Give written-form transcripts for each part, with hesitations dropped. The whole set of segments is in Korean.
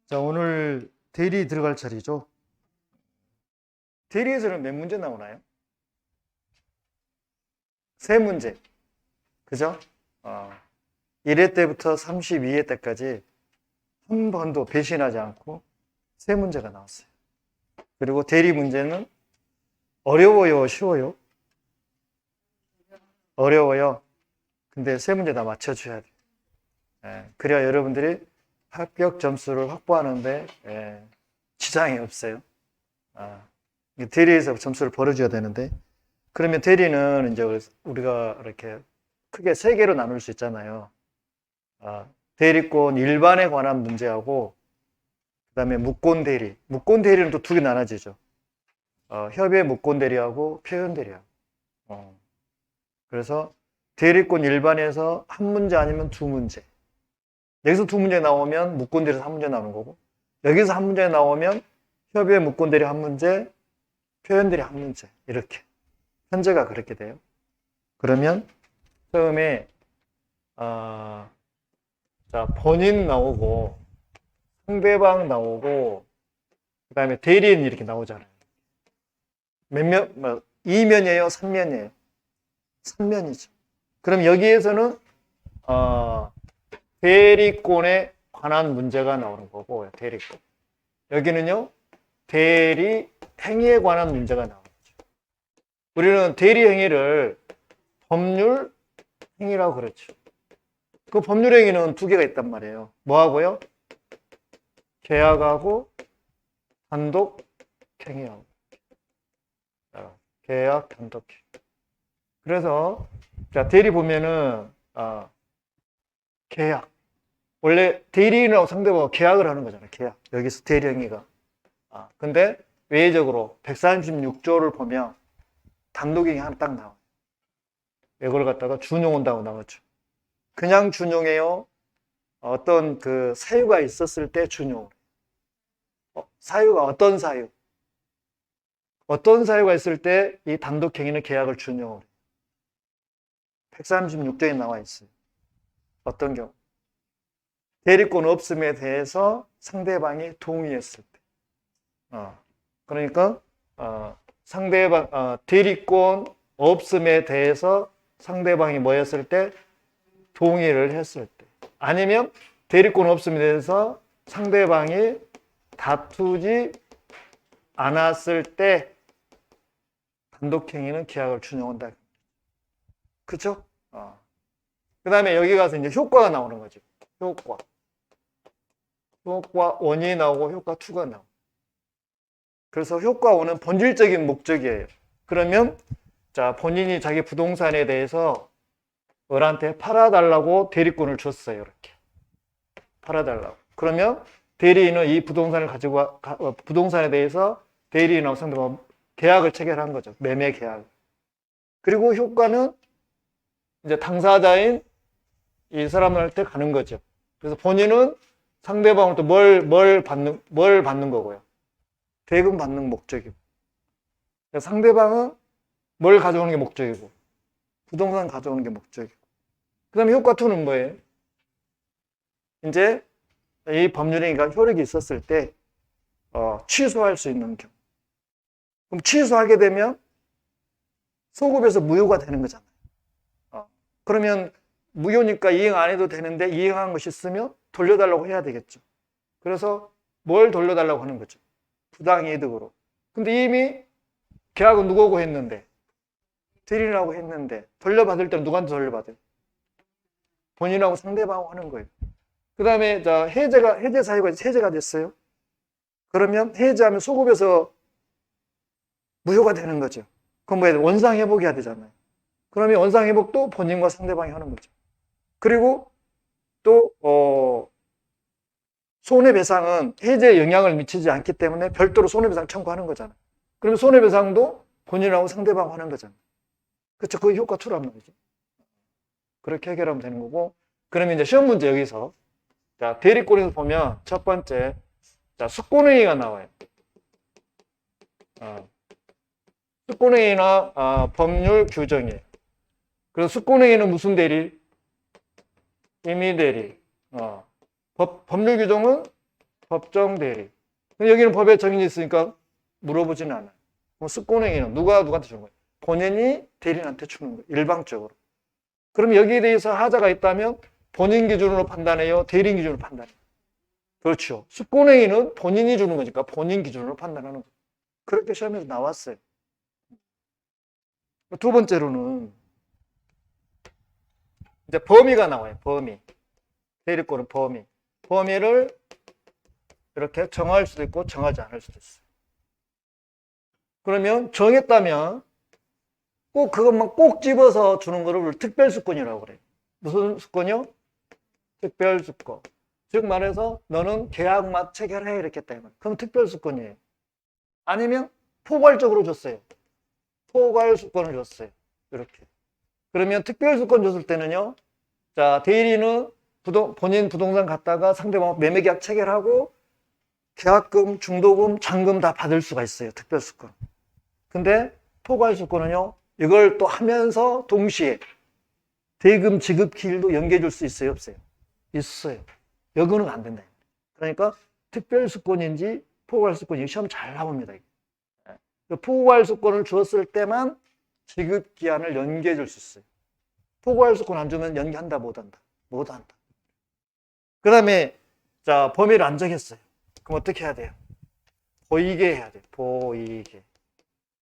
자, 오늘 대리 들어갈 차례죠. 대리에서는 몇 문제 나오나요? 세 문제. 그죠? 1회 때부터 32회 때까지 한 번도 배신하지 않고 세 문제가 나왔어요. 그리고 대리 문제는 어려워요, 쉬워요? 어려워요. 근데 세 문제 다 맞춰줘야 돼요. 그래야 여러분들이 합격 점수를 확보하는데 지장이 없어요. 대리에서 점수를 벌어줘야 되는데, 그러면 대리는 이제 우리가 이렇게 크게 세 개로 나눌 수 있잖아요. 대리권 일반에 관한 문제하고, 그 다음에 무권 대리. 무권 대리는 또 두 개 나눠지죠. 협의 무권 대리하고 표현 대리하고. 그래서 대리권 일반에서 한 문제 아니면 두 문제. 여기서 두 문제 나오면 무권 대리에서 한 문제 나오는 거고, 여기서 한 문제 나오면 협의 무권 대리 한 문제, 표현 대리 한 문제. 이렇게. 현재가 그렇게 돼요. 그러면 처음에 자, 본인 나오고 상대방 나오고 그다음에 대리인 이렇게 나오잖아요. 몇 면, 2면이에요, 3면이에요? 3면이죠. 그럼 여기에서는 대리권에 관한 문제가 나오는 거고, 대리권. 여기는요, 대리 행위에 관한 문제가 나오는 거죠. 우리는 대리 행위를 법률 행위라고 그러죠. 그 법률 행위는 두 개가 있단 말이에요. 뭐하고요? 계약하고 단독 행위하고. 계약, 단독 행위. 그래서 자, 대리 보면은 계약. 원래 대리인하고 상대방하고 계약을 하는 거잖아요. 계약. 여기서 대리 행위가. 근데 외의적으로 136조를 보면 단독 행위 하나 딱 나와요. 이걸 갖다가 준용한다고 나오죠. 그냥 준용해요? 어떤 그 사유가 있었을 때 준용. 사유가 어떤 사유? 어떤 사유가 있을 때 이 단독 행위는 계약을 준용을 해요. 136조에 나와 있어요. 어떤 경우? 대리권 없음에 대해서 상대방이 동의했을 때. 그러니까 상대방 대리권 없음에 대해서 상대방이 뭐 했을 때? 동의를 했을 때. 아니면 대리권 없음에 대해서 상대방이 다투지 않았을 때 단독행위는 계약을 준용한다. 그쵸? 그 다음에 여기 가서 이제 효과가 나오는 거죠. 효과 1이 나오고 효과 2가 나오고. 그래서 효과 1은 본질적인 목적이에요. 그러면 자, 본인이 자기 부동산에 대해서 을한테 팔아달라고 대리권을 줬어요. 이렇게 팔아달라고. 그러면 대리인은 이 부동산을 가지고 부동산에 대해서 대리인하고 상대방 계약을 체결한 거죠. 매매 계약. 그리고 효과는 이제 당사자인 이 사람한테 가는 거죠. 그래서 본인은 상대방으로부터 뭘 받는 거고요. 대금 받는 목적이고. 상대방은 뭘 가져오는 게 목적이고, 부동산 가져오는 게 목적이고. 그 다음에 효과 2는 뭐예요? 이제 이 법률행위가 효력이 있었을 때 취소할 수 있는 경우. 그럼 취소하게 되면 소급에서 무효가 되는 거잖아요. 그러면 무효니까 이행 안 해도 되는데 이행한 것이 있으면 돌려달라고 해야 되겠죠. 그래서 뭘 돌려달라고 하는 거죠? 부당이득으로. 근데 이미 계약은 누구하고 했는데? 대리인하고 했는데 돌려받을 때는 누구한테 돌려받아요? 본인하고 상대방하고 하는 거예요. 그 다음에 해제 사유가 해제가 됐어요. 그러면 해제하면 소급에서 무효가 되는 거죠. 그럼 뭐예요? 원상회복해야 되잖아요. 그러면 원상회복도 본인과 상대방이 하는 거죠. 그리고 또 손해배상은 해제에 영향을 미치지 않기 때문에 별도로 손해배상 청구하는 거잖아요. 그러면 손해배상도 본인하고 상대방 하는 거잖아요. 그렇죠. 그게 효과 2란 말이죠. 그렇게 해결하면 되는 거고. 그러면 이제 시험 문제 여기서 자, 대리권에서 보면 첫 번째 자, 수권행위가 나와요. 수권행위나 법률 규정이에요. 그래서 수권행위는 무슨 대리? 임의대리. 법률 규정은 법정 대리. 여기는 법에 정해져 있으니까 물어보지는 않아요. 그럼 숙고행위는 누가 누구한테 주는 거예요? 본인이 대리인한테 주는 거예요. 일방적으로. 그럼 여기에 대해서 하자가 있다면 본인 기준으로 판단해요? 대리인 기준으로 판단해요? 그렇죠. 숙고행위는 본인이 주는 거니까 본인 기준으로 판단하는 거예요. 그렇게 시험에서 나왔어요. 두 번째로는 이제 범위가 나와요. 범위. 대리권은 범위. 범위를 이렇게 정할 수도 있고 정하지 않을 수도 있어요. 그러면 정했다면 꼭 그것만 꼭 집어서 주는 거를 특별수권이라고 그래요. 무슨 수권이요? 특별수권. 즉 말해서 너는 계약만 체결해 이렇게 했다. 그럼 특별수권이에요. 아니면 포괄적으로 줬어요. 포괄수권을 줬어요. 이렇게. 그러면 특별수권 줬을 때는요. 자, 대리는 본인 부동산 갖다가 상대방 매매계약 체결하고 계약금, 중도금, 잔금 다 받을 수가 있어요. 특별수권. 근데 포괄수권은요. 이걸 또 하면서 동시에 대금 지급 기일도 연계해 줄 수 있어요? 없어요? 있어요. 여기는 안 된다. 그러니까 특별수권인지 포괄수권인지 시험 잘 나옵니다. 포괄수권을 주었을 때만 지급기한을 연계해 줄 수 있어요. 포괄수권 안 주면 연계한다 못한다? 못한다. 그 다음에 자 범위를 안 정했어요. 그럼 어떻게 해야 돼요? 보이게 해야 돼요. 보이게.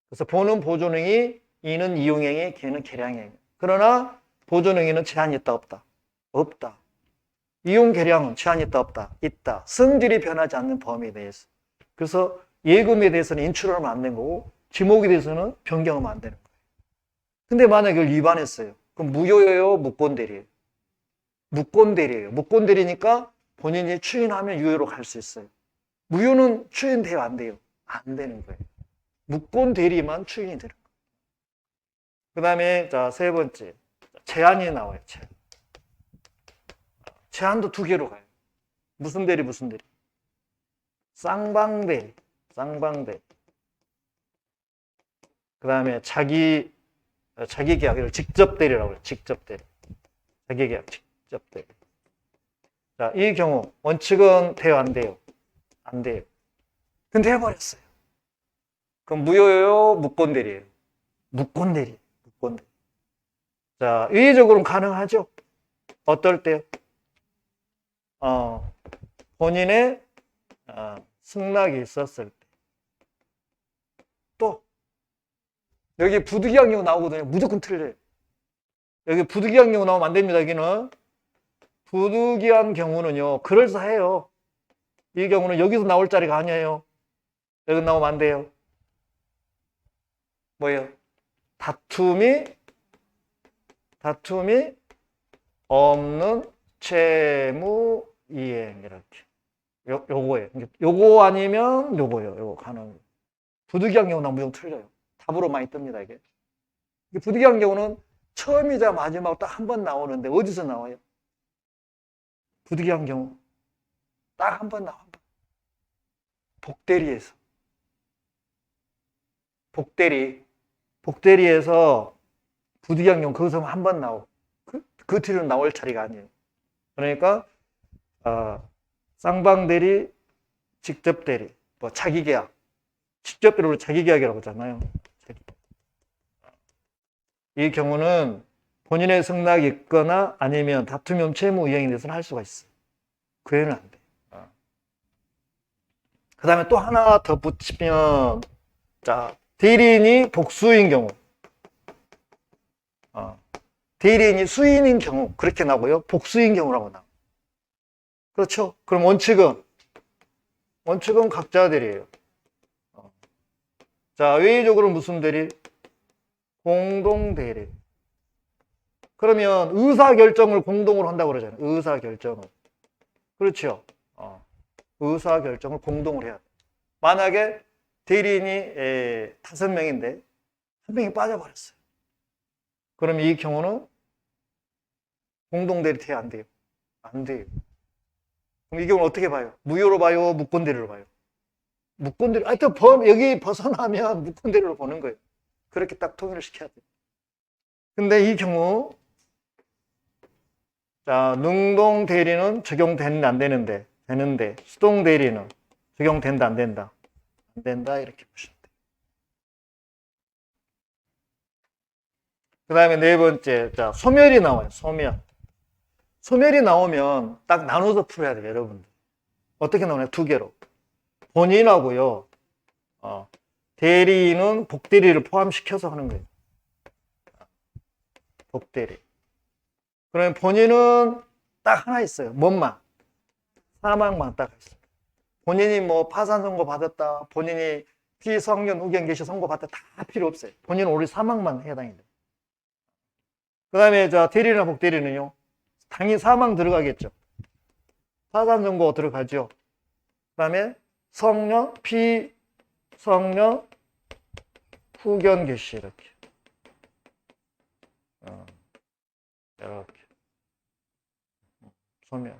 그래서 보는 보존행위, 이는 이용행위, 개는 계량행위. 그러나 보존행위는 제한이 있다 없다? 없다. 이용 계량은 제한이 있다 없다? 있다. 성질이 변하지 않는 범위에 대해서. 그래서 예금에 대해서는 인출하면 안 되는 거고 지목에 대해서는 변경하면 안 되는 거예요. 근데 만약에 이걸 위반했어요. 그럼 무효예요? 무권대리예요? 무권대리예요. 무권대리니까 본인이 추인하면 유효로 갈 수 있어요. 무효는 추인돼요? 안 돼요? 안 되는 거예요. 무권대리만 추인이 되는 거예요. 그 다음에 자, 세 번째 제한이 나와요. 제한도 두 개로 가요. 무슨 대리 무슨 대리? 쌍방대리. 쌍방대리. 그 다음에 자기 계약을 직접 대리라고 해요. 직접 대리. 자기 계약 직접 대리. 자, 이 경우 원칙은 돼요, 안 돼요? 안 돼요. 근데 해버렸어요. 그럼 무효예요? 무권대리예요? 무권대리. 무권대리. 자, 의의적으로는 가능하죠? 어떨 때요? 본인의 승낙이 있었을 때. 또 여기 부득이한 경우 나오거든요. 무조건 틀려요. 여기 부득이한 경우 나오면 안 됩니다. 여기는 부득이한 경우는요. 그럴싸해요. 이 경우는 여기서 나올 자리가 아니에요. 여기 나오면 안 돼요. 뭐예요? 다툼이 없는 채무 이행 이렇게. 요거예요. 요거 아니면 요거예요. 요거 가능. 부득이한 경우는 무조건 틀려요. 답으로 많이 뜹니다, 이게. 부득이한 경우는 처음이자 마지막 딱 한 번 나오는데 어디서 나와요? 부득이한 경우 딱 한 번 나와. 한 번. 복대리에서. 복대리에서 부득이한 경우 거기서 한 번 나오고 그 뒤로는 나올 자리가 아니에요. 그러니까 쌍방대리, 직접대리, 뭐 자기계약, 직접대리로 자기계약이라고 하잖아요. 이 경우는 본인의 승낙이 있거나 아니면 다툼이 없는 채무 이행에 대해서는 할 수가 있어요. 그 외에는 안 돼. 그 다음에 또 하나 더 붙이면, 자, 대리인이 복수인 경우. 대리인이 수인인 경우, 그렇게 나오고요. 복수인 경우라고 나와요. 그렇죠? 그럼 원칙은 각자 대리예요. 자, 외의적으로 무슨 대리? 공동 대리. 그러면 의사결정을 공동으로 한다고 그러잖아요. 의사결정을. 그렇죠? 의사결정을 공동으로 해야 돼. 만약에 대리인이 5명인데 한 명이 빠져버렸어요. 그럼 이 경우는 공동대리 돼야 안 돼요? 안 돼요. 그럼 이 경우는 어떻게 봐요? 무효로 봐요? 무권대리로 봐요? 무권대리. 하여튼 여기 벗어나면 무권대리로 보는 거예요. 그렇게 딱 통일을 시켜야 돼요. 근데 이 경우 자, 능동대리는 적용되는 안 되는데 되는데 수동 대리는 적용된다, 안 된다? 안 된다, 이렇게 보시면 돼요. 그 다음에 네 번째, 자, 소멸이 나와요. 소멸. 소멸이 나오면 딱 나눠서 풀어야 돼요, 여러분들. 어떻게 나오냐? 두 개로. 본인하고요, 대리인은 복대리를 포함시켜서 하는 거예요. 복대리. 그러면 본인은 딱 하나 있어요. 뭔만? 사망만 딱 있어요. 본인이 뭐 파산 선고 받았다, 본인이 피성년 후견 개시 선고 받았다, 다 필요 없어요. 본인은 오로지 사망만 해당이 돼요. 그 다음에 자, 대리나 복대리는요, 당연히 사망 들어가겠죠. 파산 선고 들어가죠. 그 다음에 성년, 피성년 후견 개시 이렇게. 이렇게. 소멸.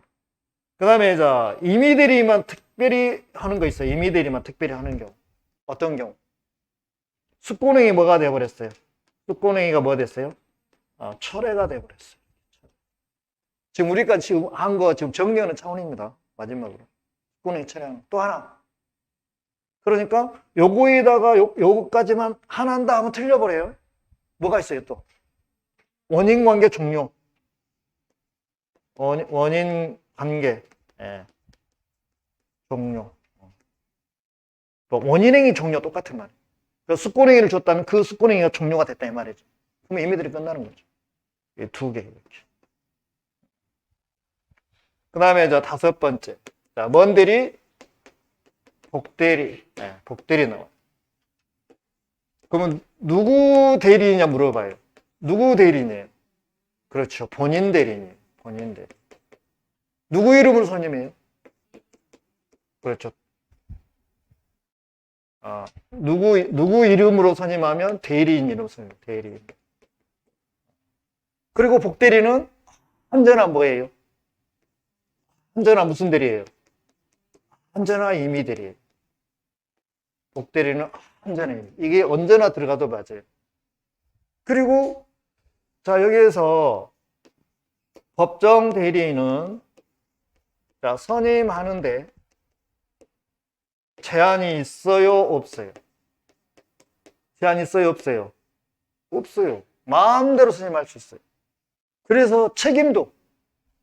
그 다음에 자, 임의대리만 특별히 하는 거 있어요. 임의대리만 특별히 하는 경우. 어떤 경우? 숙고능이 뭐가 되어버렸어요? 숙고능이가 뭐 됐어요? 철회가 되어버렸어요. 지금 우리가 지금 한 거 지금 정리하는 차원입니다. 마지막으로. 숙고능이 철회하는. 또 하나. 그러니까 요거에다가 요거까지만 하나한다 하면 틀려버려요. 뭐가 있어요 또? 원인관계 종료. 원인 관계. 예. 종료. 또 원인행위 종료 똑같은 말이에요. 그래서 숙고행위를 줬다면 그 숙고행위가 종료가 됐다 이 말이죠. 그러면 임의들이 끝나는 거죠. 이 두 개 이렇게. 그 다음에 저 다섯 번째. 자, 먼 대리, 복대리. 네, 복대리 나와요. 그러면 누구 대리냐 물어봐요. 누구 대리냐? 그렇죠. 본인 대리냐. 본인 대리. 누구 이름으로 선임해요? 그렇죠. 누구 이름으로 선임하면 대리인 이름으로 선임해요. 대리인. 그리고 복대리는 언제나 뭐예요? 언제나 무슨 대리예요? 언제나 임의 대리예요. 복대리는 언제나 임의. 이게 언제나 들어가도 맞아요. 그리고 자, 여기에서 법정 대리인은 자, 선임하는데 제한이 있어요, 없어요? 제한이 있어요, 없어요? 없어요. 마음대로 선임할 수 있어요. 그래서 책임도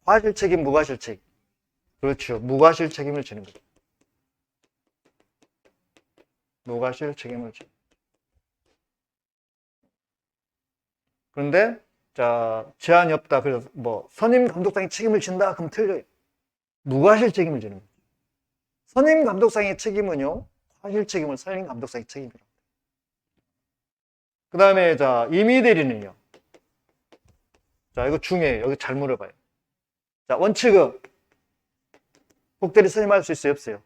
과실 책임, 무과실 책임. 그렇죠. 무과실 책임을 지는 거죠. 무과실 책임을 지는 거죠. 그런데 자, 제한이 없다. 그래서 뭐 선임 감독상이 책임을 진다. 그럼 틀려요. 무과실 책임을 지는 거죠. 선임 감독상의 책임은요, 과실 책임을 선임 감독상의 책임이라고. 그 다음에 자, 임의 대리는요. 자, 이거 중요해요. 여기 잘 물어봐요. 자, 원칙은 복대리 선임할 수 있어요, 없어요?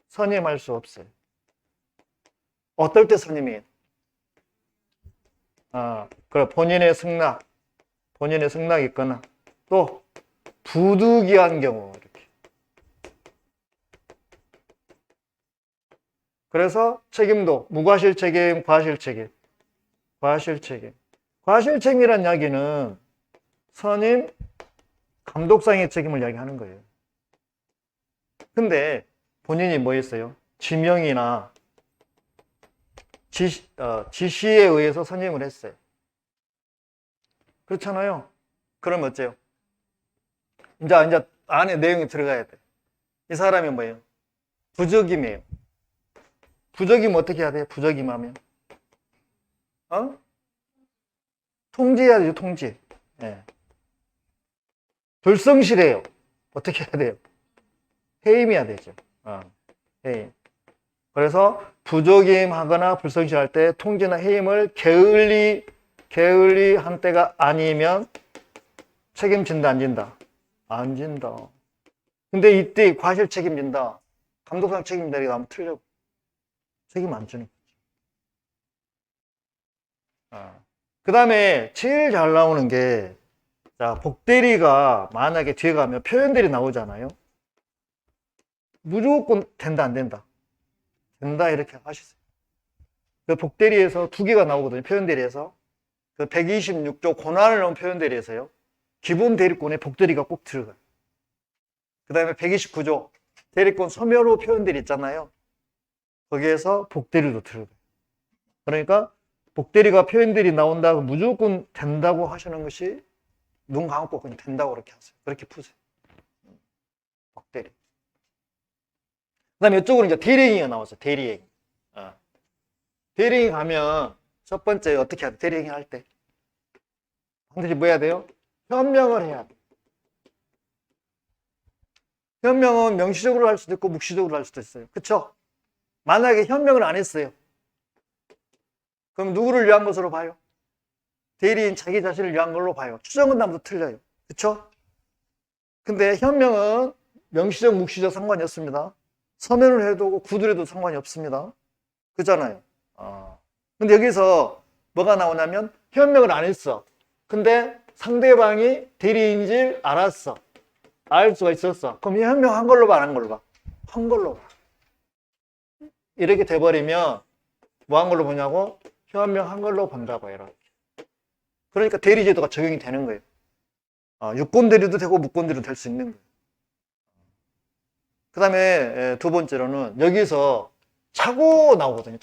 선임할 수 없어요. 어떨 때 선임이에요? 그럼 본인의 승낙이 있거나 또 부득이한 경우 이렇게. 그래서 책임도 무과실 책임, 과실 책임, 과실 책임. 과실 책임이란 이야기는 선임 감독상의 책임을 이야기하는 거예요. 근데 본인이 뭐 했어요? 지명이나 지시에 의해서 선임을 했어요. 그렇잖아요. 그럼 어째요? 이제 안에 내용이 들어가야 돼. 이 사람이 뭐예요? 부적임이에요. 부적임 어떻게 해야 돼요? 부적임하면 통지해야 되죠. 통지. 네. 불성실해요. 어떻게 해야 돼요? 해임해야 되죠. 해임. 그래서 부적임하거나 불성실할 때 통지나 해임을 게을리 한 때가 아니면 책임진다, 안 진다? 안 진다. 근데 이때 과실 책임진다. 감독상 책임진다. 이거 하면 틀려. 책임 안 지는 거죠. 그 다음에 제일 잘 나오는 게, 자, 복대리가 만약에 뒤에 가면 표현대리 나오잖아요. 무조건 된다, 안 된다? 된다, 이렇게 하시세요. 그 복대리에서 두 개가 나오거든요. 표현대리에서. 그 126조 권한을 넣은 표현대리에서요. 기본 대리권에 복대리가 꼭 들어가요. 그 다음에 129조 대리권 소멸후 표현들이 있잖아요. 거기에서 복대리도 들어가요. 그러니까 복대리가 표현들이 나온다고 무조건 된다고 하시는 것이 눈 감고 그냥 된다고 그렇게 하세요. 그렇게 푸세요. 복대리. 그 다음에 이쪽으로 이제 대리행위가 나왔어요. 대리행위. 대리행위 가면 첫 번째 어떻게 해야 돼? 대리행위 할 때. 반드시 뭐 해야 돼요? 현명을 해야 돼. 현명은 명시적으로 할 수도 있고 묵시적으로 할 수도 있어요. 그쵸? 만약에 현명을 안 했어요. 그럼 누구를 위한 것으로 봐요? 대리인 자기 자신을 위한 걸로 봐요. 추정은담도 틀려요. 그쵸? 근데 현명은 명시적, 묵시적 상관이 없습니다. 서면을 해도 구두해도 상관이 없습니다. 그잖아요. 근데 여기서 뭐가 나오냐면 현명을 안 했어. 근데 상대방이 대리인인 줄 알았어. 알 수가 있었어. 그럼 이 현명한 걸로 봐, 안 한 걸로 봐? 한 걸로 봐. 이렇게 돼버리면 뭐 한 걸로 보냐고? 현명한 걸로 본다고 이렇게. 그러니까 대리제도가 적용이 되는 거예요. 유권 대리도 되고 무권 대리도 될 수 있는 거예요. 그 다음에 두 번째로는 여기서 차고 나오거든요.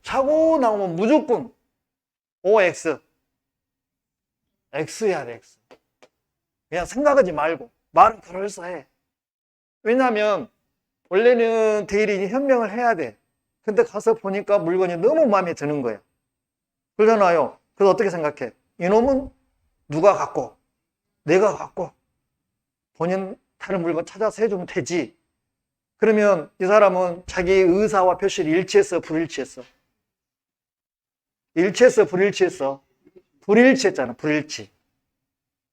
차고 나오면 무조건 OX. X 해야 돼, X. 그냥 생각하지 말고 말은 그럴싸해. 왜냐하면 원래는 대리인이 현명을 해야 돼. 근데 가서 보니까 물건이 너무 마음에 드는 거야. 그러잖아요. 그래서 어떻게 생각해? 이놈은 누가 갖고 내가 갖고 본인 다른 물건 찾아서 해주면 되지. 그러면 이 사람은 자기 의사와 표시를 일치했어, 불일치했어? 일치했어, 불일치했어? 불일치했잖아, 불일치.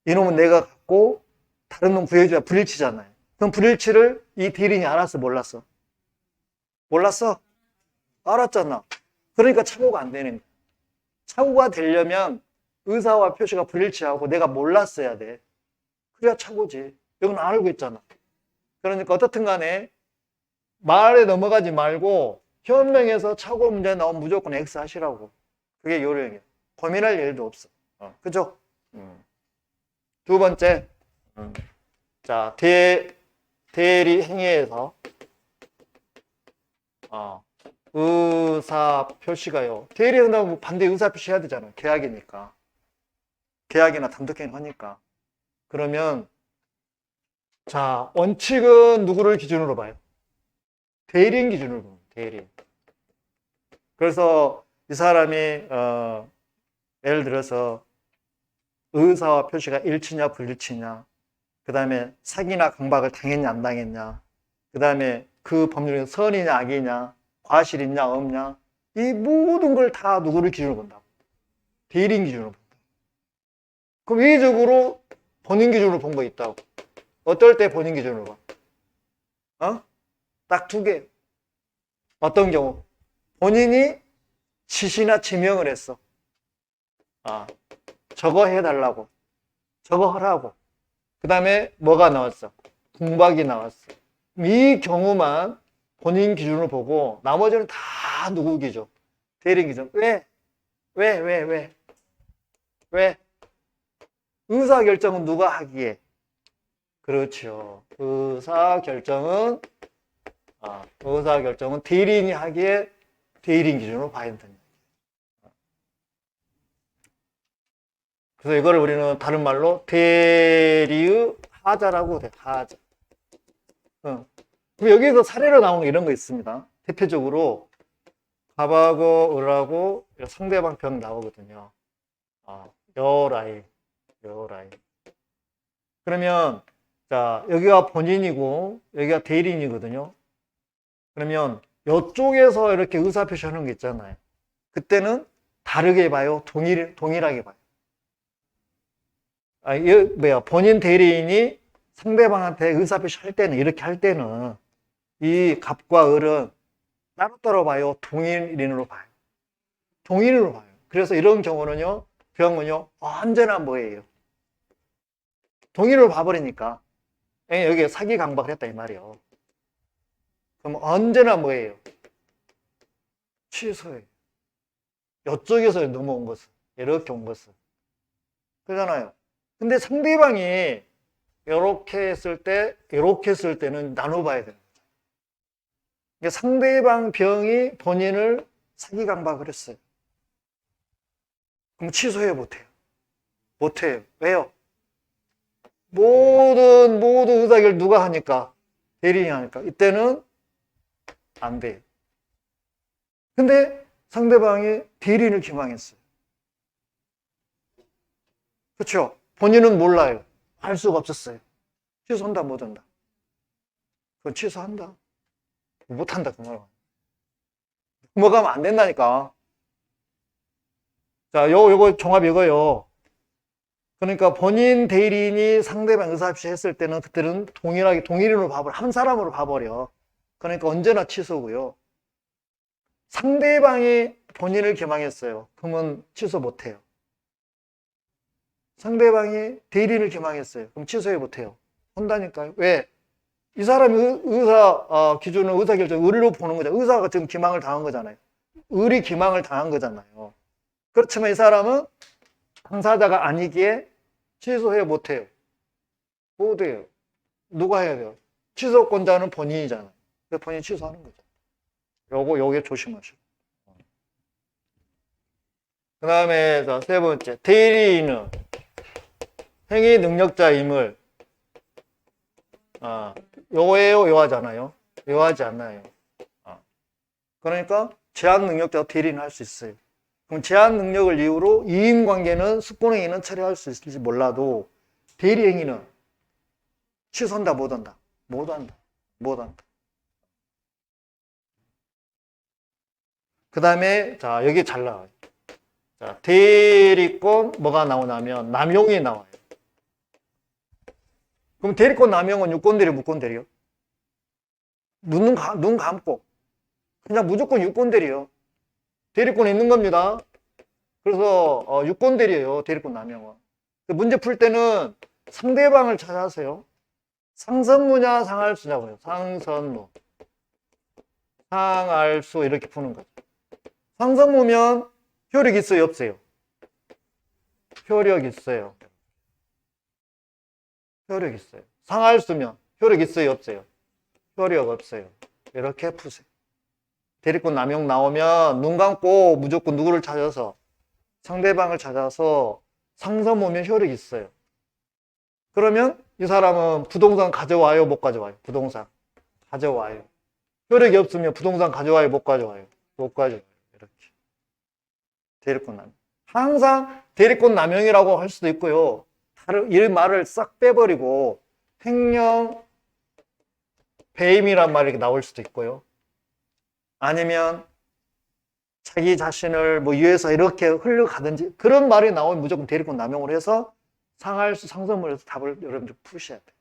이놈은 내가 갖고 다른 놈 구해줘야 불일치잖아요. 그럼 불일치를 이 대리인이 알았어, 몰랐어? 몰랐어? 알았잖아. 그러니까 착오가 안 되는 거야. 착오가 되려면 의사와 표시가 불일치하고 내가 몰랐어야 돼. 그래야 착오지. 이건 알고 있잖아. 그러니까 어떻든 간에 말에 넘어가지 말고 현명해서 착오 문제 나오면 무조건 X 하시라고. 그게 요령이야. 고민할 일도 없어. 그죠? 두 번째, 자, 대리 행위에서 의사 표시가요. 대리 한다면 반대 의사 표시해야 되잖아요. 계약이니까. 계약이나 단독행위 하니까. 그러면 자, 원칙은 누구를 기준으로 봐요? 대리인 기준으로 봐요. 대리인. 그래서 이 사람이 예를 들어서 의사와 표시가 일치냐 불일치냐, 그 다음에 사기나 강박을 당했냐 안 당했냐, 그 다음에 그 법률은 선이냐 악이냐, 과실 있냐 없냐, 이 모든 걸 다 누구를 기준으로 본다고? 대리인 기준으로 본다. 그럼 회의적으로 본인 기준으로 본 거 있다고. 어떨 때 본인 기준으로 봐? 딱 두 개. 어떤 경우? 본인이 지시나 지명을 했어. 저거 해달라고. 저거 하라고. 그 다음에 뭐가 나왔어? 궁박이 나왔어. 이 경우만 본인 기준으로 보고 나머지는 다 누구 기준? 대리인 기준. 왜? 왜? 의사결정은 누가 하기에? 그렇죠. 의사결정은 대리인이 하기에 대리인 기준으로 봐야 된다. 그래서 이거를 우리는 다른 말로 대리의 하자라고 돼. 하자. 그럼 여기서 사례로 나오는 이런 거 있습니다. 대표적으로 갑하고 을하고 상대방 변 나오거든요. 여라인. 그러면 자, 여기가 본인이고 여기가 대리인이거든요. 그러면 이쪽에서 이렇게 의사표시 하는 게 있잖아요. 그때는 다르게 봐요? 동일하게 봐요? 본인 대리인이 상대방한테 의사표시 할 때는, 이렇게 할 때는 이 갑과 을은 따로따로 봐요? 동일인으로 봐요? 동일인으로 봐요. 그래서 이런 경우는요, 언제나 뭐예요? 동일으로 봐버리니까. 여기에 사기 강박을 했다 이 말이에요. 그럼 언제나 뭐예요? 취소예요. 이쪽에서 넘어온 것은, 이렇게 온 것은. 그러잖아요. 근데 상대방이 이렇게 했을 때, 이렇게 했을 때는 나눠봐야 돼요. 상대방 병이 본인을 사기 강박을 했어요. 그럼 취소해요, 못해요? 못해요. 왜요? 모든 의사결 누가 하니까? 대리인이 하니까. 이때는 안 돼요. 근데 상대방이 대리인을 기망했어요. 그렇죠? 본인은 몰라요. 알 수가 없었어요. 취소한다, 못한다? 그건 취소한다. 못한다, 그 말은. 넘어가면 안 된다니까. 자, 요거 종합 이거요. 그러니까 본인 대리인이 상대방 의사합시 했을 때는 그때는 동일하게 동일인으로 봐버려. 한 사람으로 봐버려. 그러니까 언제나 취소고요. 상대방이 본인을 기망했어요. 그러면 취소 못해요. 상대방이 대리인을 기망했어요. 그럼 취소해 못해요. 한다니까요. 왜? 이 사람이 의사 기준은 의사결정 의리로 보는 거잖아요. 의사가 지금 기망을 당한 거잖아요. 의리 기망을 당한 거잖아요. 그렇지만 이 사람은 당사자가 아니기에 취소해 못해요. 못해요. 누가 해야 돼요? 취소권자는 본인이잖아요. 그래서 본인이 취소하는 거죠. 요게 조심하시고. 그 다음에 세 번째, 대리인은 행위 능력자임을 요예요, 요하잖아요. 요하지 않나요? 그러니까 제한 능력자가 대리인 할 수 있어요. 그럼 제한 능력을 이유로 이인관계는 숙고행위는 처리할 수 있을지 몰라도 대리행위는 취소한다, 못한다? 못한다. 못한다. 그 다음에 자 여기 잘 나와요. 자, 대리권 뭐가 나오냐면 남용이 나와요. 그럼 대리권 남용은 유권대리, 무권대리요? 눈 감고 그냥 무조건 유권대리요. 대리권 있는 겁니다. 그래서 유권대리예요. 대리권 남용은. 문제 풀 때는 상대방을 찾아서요. 상선무냐 상할수냐고요. 상선무, 상할수 이렇게 푸는 거죠. 상선무면 효력 있어요, 없어요? 효력 있어요. 효력 있어요. 상할수면 효력 있어요, 없어요? 효력 없어요. 이렇게 푸세요. 대리권 남용 나오면 눈 감고 무조건 누구를 찾아서 상대방을 찾아서 상선무면 효력 있어요. 그러면 이 사람은 부동산 가져와요, 못 가져와요? 부동산 가져와요. 효력이 없으면 부동산 가져와요, 못 가져와요? 못 가져와요. 이렇게. 대리권 남용. 항상 대리권 남용이라고 할 수도 있고요. 이 말을 싹 빼버리고 횡령 배임이란 말이 나올 수도 있고요. 아니면 자기 자신을 위해서 이렇게 흘러가든지 그런 말이 나오면 무조건 대리권 남용을 해서 상할수, 상선물에서 답을 여러분들 푸셔야 돼요.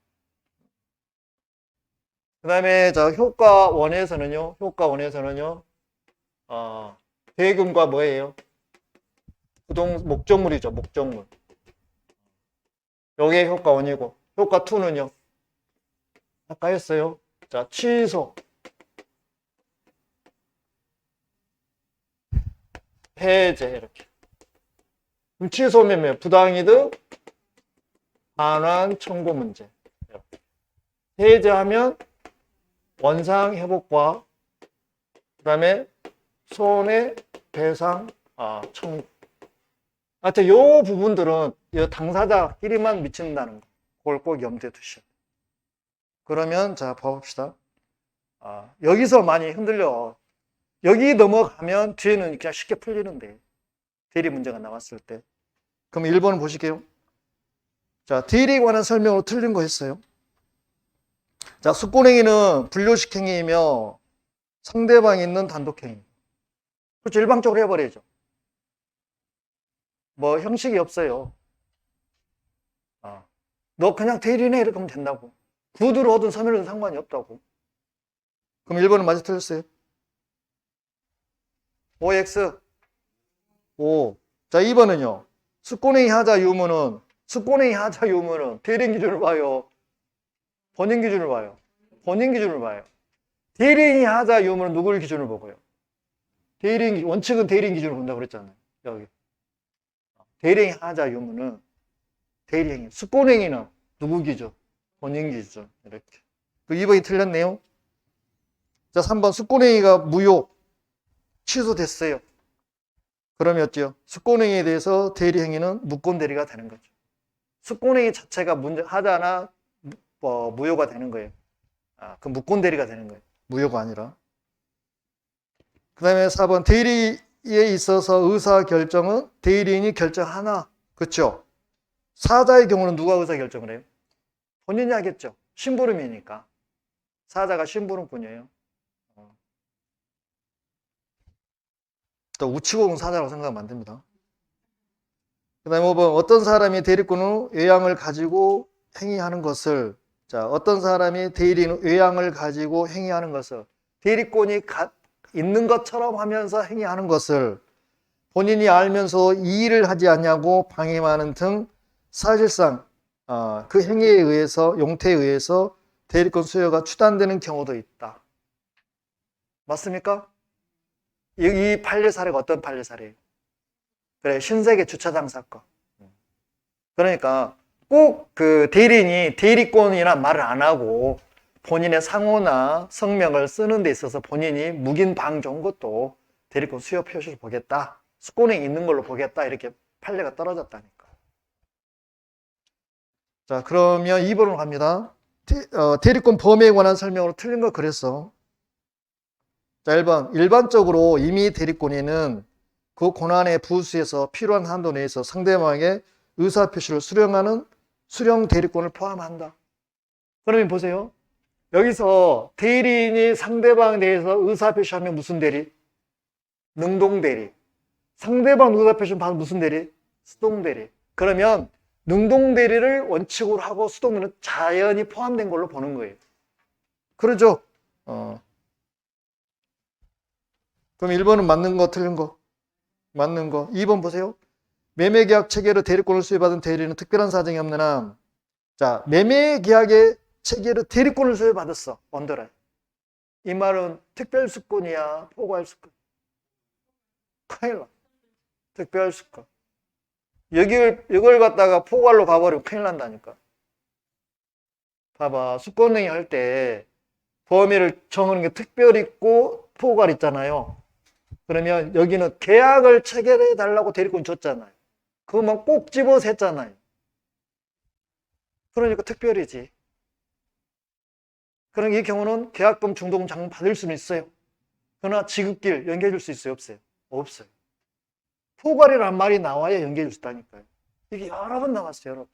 그 다음에 효과 원에서는요, 대금과 뭐예요? 목적물이죠, 목적물. 요게 효과 원이고, 효과 2는요, 아까 했어요. 자, 취소. 해제, 이렇게. 그럼 취소면 뭐예요? 부당이득, 반환, 청구 문제. 이렇게. 해제하면 원상 회복과 그 다음에 손해배상 청구. 하여튼 요 부분들은 이 당사자끼리만 미친다는 거. 그걸 꼭 염두에 두셔야 돼요. 그러면 자 봐봅시다. 여기서 많이 흔들려. 여기 넘어가면 뒤에는 그냥 쉽게 풀리는데 대리 문제가 나왔을 때. 그럼 1번 보실게요. 자, 대리에 관한 설명으로 틀린 거 했어요. 자, 숙고행위는 불료식 행위이며 상대방이 있는 단독행위. 그렇죠. 일방적으로 해버려야죠. 뭐 형식이 없어요. 너 그냥 대리인해 이렇게 하면 된다고. 구두를 하든 서면이든 상관이 없다고. 그럼 1번은 맞아 틀렸어요. OX 5. 자, 2번은요. 숙고행위 하자 유무는 대리인 기준을 봐요. 본인 기준을 봐요. 본인 기준을 봐요. 대리인이 하자 유무는 누구를 기준을 보고요? 원칙은 대리인 기준을 본다고 그랬잖아요. 여기. 대리인이 하자 유무는 대리행위. 숙고행위는 누구 기준? 본인 기준. 이렇게. 그 2번이 틀렸네요. 자, 3번 숙고행위가 무효. 취소됐어요. 그러면 어때요? 숙고행위에 대해서 대리행위는 무권대리가 되는 거죠. 숙고행위 자체가 하자나 무효가 되는 거예요. 그 무권대리가 되는 거예요. 무효가 아니라. 그 다음에 4번 대리에 있어서 의사결정은 대리인이 결정하나. 그렇죠? 사자의 경우는 누가 의사결정을 해요? 본인이 하겠죠. 심부름이니까. 사자가 심부름꾼이에요. 또 우치고는 사자라고 생각하면 안 됩니다. 그 다음에 5번 어떤 사람이 대리권의 외양을 가지고 행위하는 것을, 자, 어떤 사람이 대리인 외양을 가지고 행위하는 것을, 대리권이 있는 것처럼 하면서 행위하는 것을 본인이 알면서 이의를 하지 않냐고 방임하는 등 사실상 그 행위에 의해서, 용태에 의해서 대리권 수여가 추단되는 경우도 있다. 맞습니까? 이 판례 사례가 어떤 판례 사례예요? 그래, 신세계 주차장 사건. 그러니까 꼭 그 대리인이 대리권이란 말을 안 하고 본인의 상호나 성명을 쓰는 데 있어서 본인이 묵인방 좋은 것도 대리권 수여 표시를 보겠다. 숙고행위 있는 걸로 보겠다. 이렇게 판례가 떨어졌다니까. 자, 그러면 2번으로 갑니다. 대리권 범위에 관한 설명으로 틀린 거 그랬어. 자, 1번. 일반적으로 임의 대리권인은 그 권한의 부수에서 필요한 한도 내에서 상대방에게 의사표시를 수령하는 수령 대리권을 포함한다. 그러면 보세요. 여기서 대리인이 상대방에 대해서 의사표시하면 무슨 대리? 능동대리. 상대방 의사표시는 바로 무슨 대리? 수동대리. 그러면 능동대리를 원칙으로 하고 수동대리는 자연히 포함된 걸로 보는 거예요. 그러죠? 그럼 1번은 맞는 거, 틀린 거? 맞는 거. 2번 보세요. 매매계약 체계로 대리권을 수여받은 대리인은 특별한 사정이 없는 한, 자, 매매계약의 체계로 대리권을 수여받았어. 언더라인. 이 말은 특별수권이야, 포괄수권? 큰일 나. 특별수권. 이걸 갖다가 포괄로 가버리면 큰일 난다니까. 봐봐. 수권행위 할 때 범위를 정하는 게 특별 있고 포괄 있잖아요. 그러면 여기는 계약을 체결해 달라고 대리권 줬잖아요. 그것만 꼭 집어서 했잖아요. 그러니까 특별이지. 그럼 이 경우는 계약금, 중도금, 잔금 받을 수는 있어요. 그러나 지급길 연계해 줄 수 있어요? 없어요? 없어요. 포괄이라는 말이 나와야 연계해 줄 수 있다니까요. 이게 여러 번 나왔어요. 여러 번.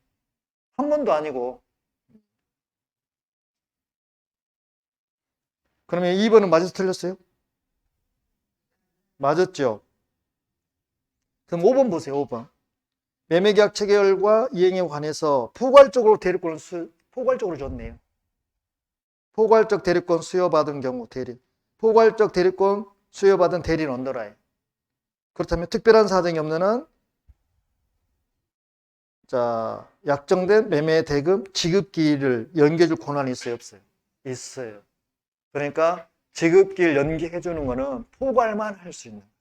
한 번도 아니고. 그러면 2번은 맞아서 틀렸어요? 맞았죠? 그럼 5번 보세요. 5번. 매매계약 체결과 이행에 관해서 포괄적으로 대리권을 포괄적으로 줬네요. 포괄적 대리권 수여받은 경우 대리. 포괄적 대리권 수여받은 대리인 언더라인. 그렇다면 특별한 사정이 없는 한, 자, 약정된 매매 대금 지급기일을 연계해 줄 권한이 있어요? 없어요? 있어요. 그러니까 지급기일 연계해 주는 거는 포괄만 할 수 있는 거죠.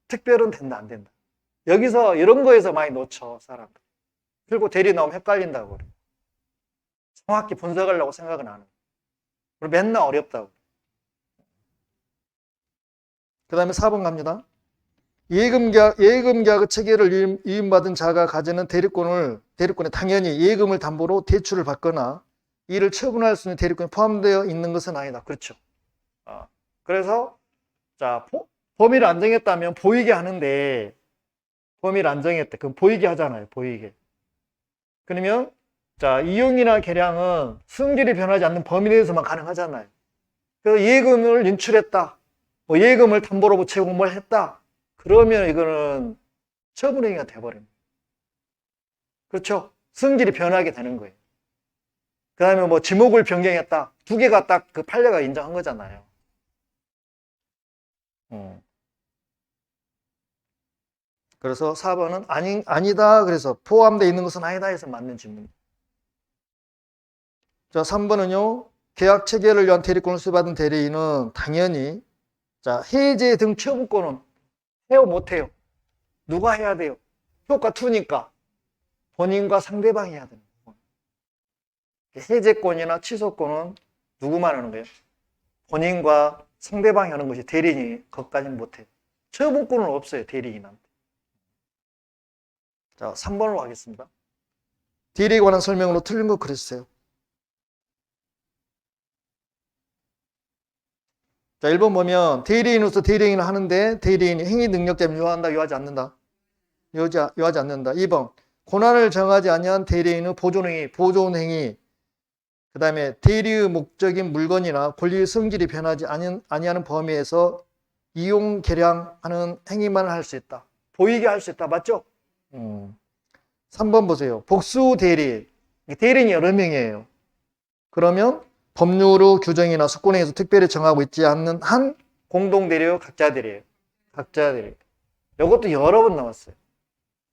특별은 된다, 안 된다. 여기서 이런 거에서 많이 놓쳐, 사람들. 그리고 대리 나오면 헷갈린다고 그래. 정확히 분석하려고 생각은 안 해요. 그리고 맨날 어렵다고. 그 다음에 4번 갑니다. 예금계약의 체계를 위임받은 자가 가지는 대리권에 당연히 예금을 담보로 대출을 받거나 이를 처분할 수 있는 대리권이 포함되어 있는 것은 아니다. 그렇죠. 그래서, 자, 범위를 안 정했다면 보이게 하는데, 범위를 안 정했대. 그럼 보이게 하잖아요. 보이게. 그러면, 자, 이용이나 계량은 승질이 변하지 않는 범위 내에서만 가능하잖아요. 그래서 예금을 인출했다. 뭐 예금을 담보로 제공을 했다. 그러면 이거는 처분행위가 돼버립니다. 그렇죠? 승질이 변하게 되는 거예요. 그 다음에 뭐 지목을 변경했다. 두 개가 딱 그 판례가 인정한 거잖아요. 그래서 4번은 아니다. 그래서 포함되어 있는 것은 아니다 해서 맞는 질문입니다. 자, 3번은요. 계약 체결을 위한 대리권을 수여받은 대리인은 당연히, 자, 해제 등 처분권은 해요, 못해요? 누가 해야 돼요? 효과 2니까 본인과 상대방이 해야 됩니다. 해제권이나 취소권은 누구만 하는 거예요? 본인과 상대방이 하는 것이 대리인이 그것까지는 못해요. 처분권은 없어요, 대리인한테. 자, 3번으로 가겠습니다. 대리에 관한 설명으로 틀린 거 그랬어요. 자, 1번 보면 대리인으로서 대리인을 하는데 대리인이 행위 능력 때문에 요하한다, 요하지 않는다? 요하지 않는다. 2번 권한을 정하지 아니한 대리인의 보존행위, 보존행위. 그 다음에 대리의 목적인 물건이나 권리의 성질이 변하지 아니하는 범위에서 이용, 개량하는 행위만 할 수 있다. 보이게 할 수 있다. 맞죠? 3번 보세요. 복수 대리. 대리인이 여러 명이에요. 그러면 법률의 규정이나 수권에서 특별히 정하고 있지 않는 한 공동 대리요, 각자 대리예요. 각자 대리. 이것도 여러 번 나왔어요.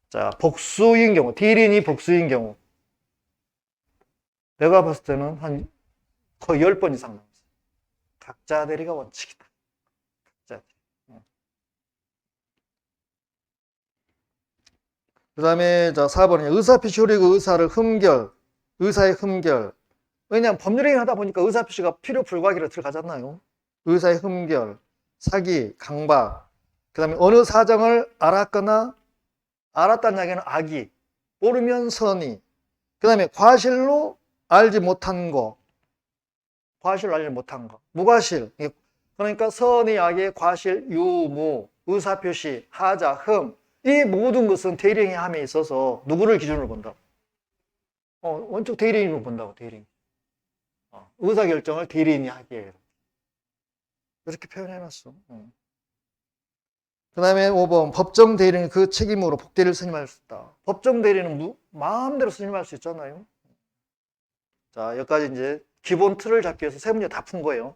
자, 복수인 경우, 대리인이 복수인 경우. 내가 봤을 때는 한 거의 10번 이상 나왔어요. 각자 대리가 원칙이다. 각자 대리. 그 다음에 자 4번은 의사표시효력의 의사의 흠결. 왜냐하면 법률행위 하다 보니까 의사표시가 필요 불가하기로 들어가잖아요. 의사의 흠결, 사기, 강박. 그 다음에 어느 사정을 알았거나 알았다는 이야기는 악의, 모르면 선의. 그 다음에 과실로 알지 못한 거. 과실로 알지 못한 거. 무과실. 그러니까 선의, 악의, 과실, 유무, 의사표시, 하자, 흠. 이 모든 것은 대리행위 함에 있어서 누구를 기준으로 본다고? 원칙 대리인으로 본다고, 대리인. 의사결정을 대리인이 하기에. 이렇게 표현해놨어. 그 다음에 5번 법정 대리인은 그 책임으로 복대를 선임할 수 있다. 법정 대리인은 마음대로 선임할 수 있잖아요. 자, 여기까지 이제 기본 틀을 잡기 위해서 세 문제 다 푼 거예요.